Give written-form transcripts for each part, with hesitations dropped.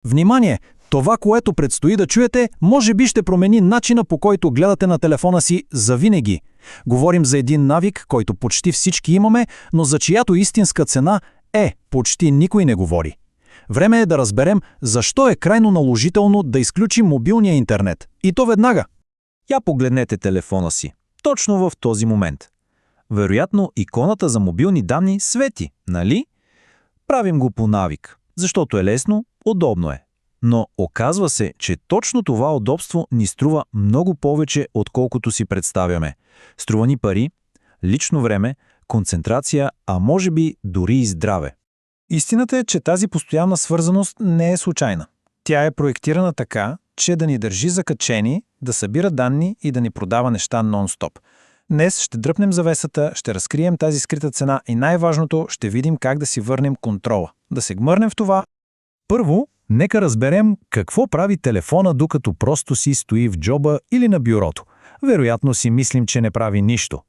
Внимание! Това, което предстои да чуете, може би ще промени начина, по който гледате на телефона си завинаги. Говорим за един навик, който почти всички имаме, но за чиято истинска цена почти никой не говори. Време е да разберем защо е крайно наложително да изключим мобилния интернет. И то веднага. Я погледнете телефона си. Точно в този момент. Вероятно, иконата за мобилни данни свети, нали? Правим го по навик, защото е лесно, удобно е. Но оказва се, че точно това удобство ни струва много повече, отколкото си представяме. Струва ни пари, лично време, концентрация, а може би дори и здраве. Истината е, че тази постоянна свързаност не е случайна. Тя е проектирана така, че да ни държи закачени, да събира данни и да ни продава неща нон-стоп. Днес ще дръпнем завесата, ще разкрием тази скрита цена и най-важното, ще видим как да си върнем контрола. Да се гмърнем в това. Първо, нека разберем какво прави телефона, докато просто си стои в джоба или на бюрото. Вероятно си мислим, че не прави нищо.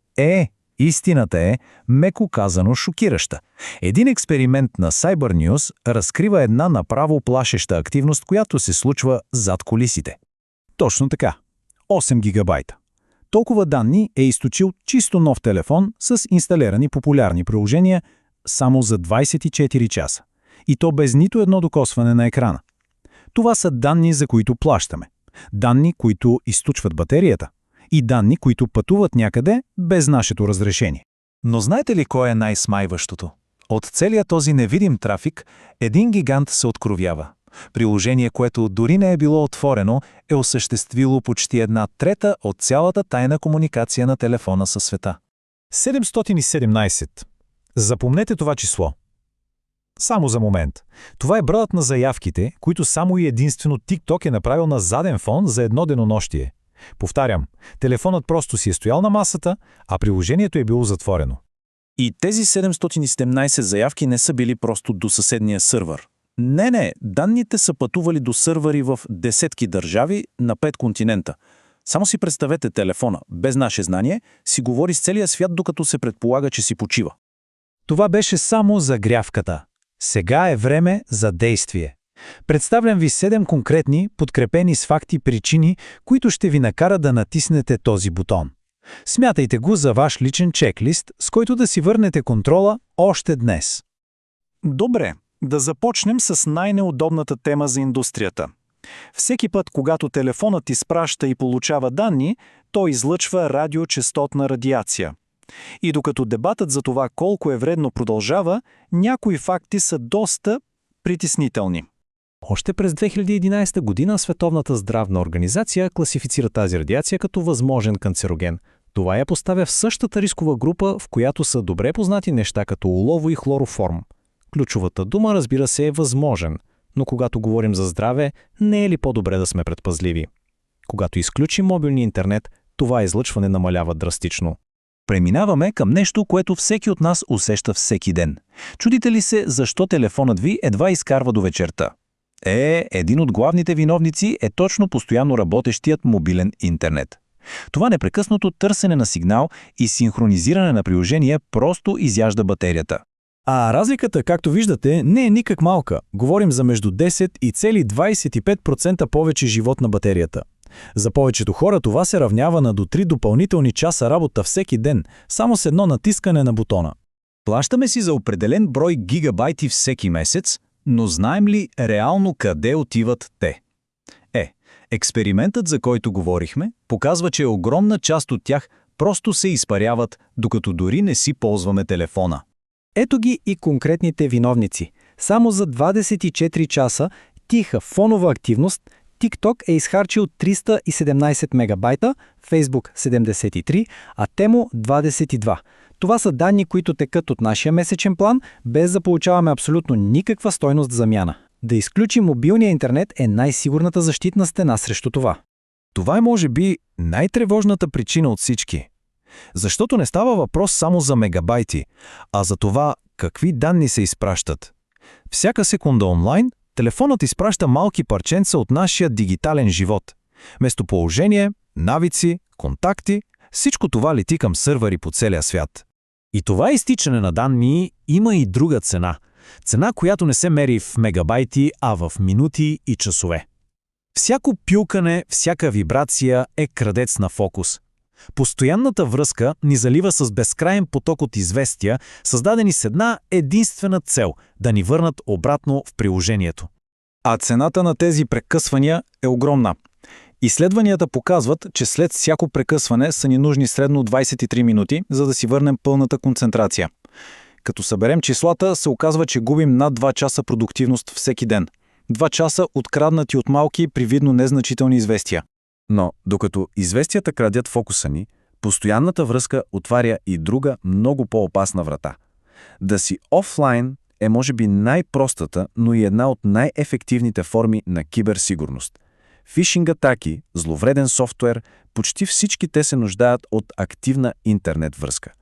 Истината е, меко казано, шокираща. Един експеримент на CyberNews разкрива една направо плашеща активност, която се случва зад кулисите. Точно така. 8 гигабайта. Толкова данни е източил чисто нов телефон с инсталирани популярни приложения само за 24 часа. И то без нито едно докосване на екрана. Това са данни, за които плащаме. Данни, които източват батерията. И данни, които пътуват някъде без нашето разрешение. Но знаете ли кое е най-смайващото? От целия този невидим трафик, един гигант се откровява. Приложение, което дори не е било отворено, е осъществило почти 1/3 от цялата тайна комуникация на телефона със света. 717. Запомнете това число. Само за момент. Това е броят на заявките, които само и единствено TikTok е направил на заден фон за едно денонощие. Повтарям, телефонът просто си е стоял на масата, а приложението е било затворено. И тези 717 заявки не са били просто до съседния сървър. Не, данните са пътували до сървъри в десетки държави на 5 континента. Само си представете телефона, без наше знание, си говори с целия свят, докато се предполага, че си почива. Това беше само загрявката. Сега е време за действие. Представям ви 7 конкретни, подкрепени с факти причини, които ще ви накарат да натиснете този бутон. Смятайте го за ваш личен чеклист, с който да си върнете контрола още днес. Добре, да започнем с най-неудобната тема за индустрията. Всеки път, когато телефонът изпраща и получава данни, той излъчва радиочестотна радиация. И докато дебатът за това колко е вредно продължава, някои факти са доста притеснителни. Още през 2011 година Световната здравна организация класифицира тази радиация като възможен канцероген. Това я поставя в същата рискова група, в която са добре познати неща като олово и хлороформ. Ключовата дума, разбира се, е възможен, но когато говорим за здраве, не е ли по-добре да сме предпазливи? Когато изключим мобилния интернет, това излъчване намалява драстично. Преминаваме към нещо, което всеки от нас усеща всеки ден. Чудите ли се защо телефонът ви едва изкарва до вечерта? Един от главните виновници е точно постоянно работещият мобилен интернет. Това непрекъснато търсене на сигнал и синхронизиране на приложения просто изяжда батерията. А разликата, както виждате, не е никак малка. Говорим за между 10 и цели 25% повече живот на батерията. За повечето хора това се равнява на до 3 допълнителни часа работа всеки ден, само с едно натискане на бутона. Плащаме си за определен брой гигабайти всеки месец, но знаем ли реално къде отиват те? Експериментът, за който говорихме, показва, че огромна част от тях просто се изпаряват, докато дори не си ползваме телефона. Ето ги и конкретните виновници. Само за 24 часа тиха фонова активност TikTok е изхарчил 317 мегабайта, Facebook 73, а Temu 22. Това са данни, които текат от нашия месечен план, без да получаваме абсолютно никаква стойност замяна. Да изключим мобилния интернет е най-сигурната защитна стена срещу това. Това е, може би, най-тревожната причина от всички. Защото не става въпрос само за мегабайти, а за това какви данни се изпращат. Всяка секунда онлайн, телефонът изпраща малки парченца от нашия дигитален живот. Местоположение, навици, контакти, всичко това лети към сървъри по целия свят. И това изтичане на данни има и друга цена. Цена, която не се мери в мегабайти, а в минути и часове. Всяко пюкане, всяка вибрация е крадец на фокус. Постоянната връзка ни залива с безкрайен поток от известия, създадени с една единствена цел – да ни върнат обратно в приложението. А цената на тези прекъсвания е огромна. Изследванията показват, че след всяко прекъсване са ни нужни средно 23 минути, за да си върнем пълната концентрация. Като съберем числата, се оказва, че губим над 2 часа продуктивност всеки ден. 2 часа откраднати от малки, привидно незначителни известия. Но, докато известията крадят фокуса ни, постоянната връзка отваря и друга, много по-опасна врата. Да си офлайн е може би най-простата, но и една от най-ефективните форми на киберсигурност. Фишинг атаки, зловреден софтуер, почти всички те се нуждаят от активна интернет връзка.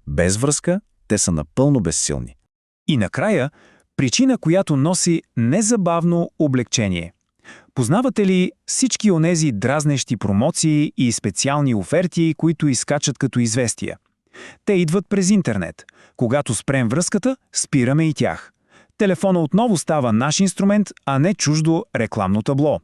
Без връзка те са напълно безсилни. И накрая, причина, която носи незабавно облегчение. Познавате ли всички онези дразнещи промоции и специални оферти, които изкачат като известия? Те идват през интернет. Когато спрем връзката, спираме и тях. Телефона отново става наш инструмент, а не чуждо рекламно табло.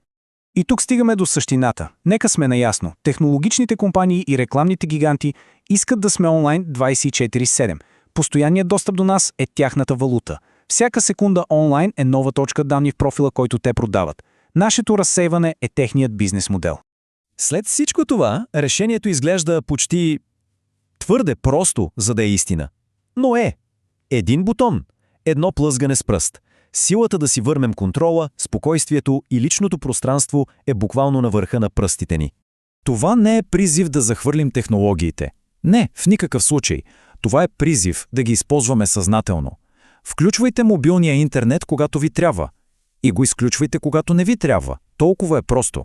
И тук стигаме до същината. Нека сме наясно. Технологичните компании и рекламните гиганти искат да сме онлайн 24/7. Постоянният достъп до нас е тяхната валута. Всяка секунда онлайн е нова точка данни в профила, който те продават. Нашето разсейване е техният бизнес модел. След всичко това, решението изглежда почти твърде просто, за да е истина. Но един бутон, едно плъзгане с пръст. Силата да си върнем контрола, спокойствието и личното пространство е буквално на върха на пръстите ни. Това не е призив да захвърлим технологиите. Не, в никакъв случай. Това е призив да ги използваме съзнателно. Включвайте мобилния интернет, когато ви трябва. И го изключвайте, когато не ви трябва. Толкова е просто.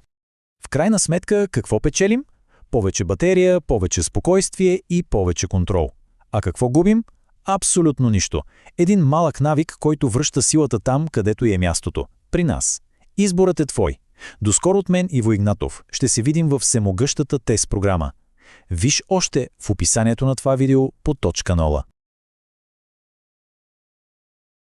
В крайна сметка, какво печелим? Повече батерия, повече спокойствие и повече контрол. А какво губим? Абсолютно нищо. Един малък навик, който връща силата там, където е мястото. При нас. Изборът е твой. Доскоро от мен Иво Игнатов. Ще се видим в всемогъщата тест програма. Виж още в описанието на това видео по точка 0.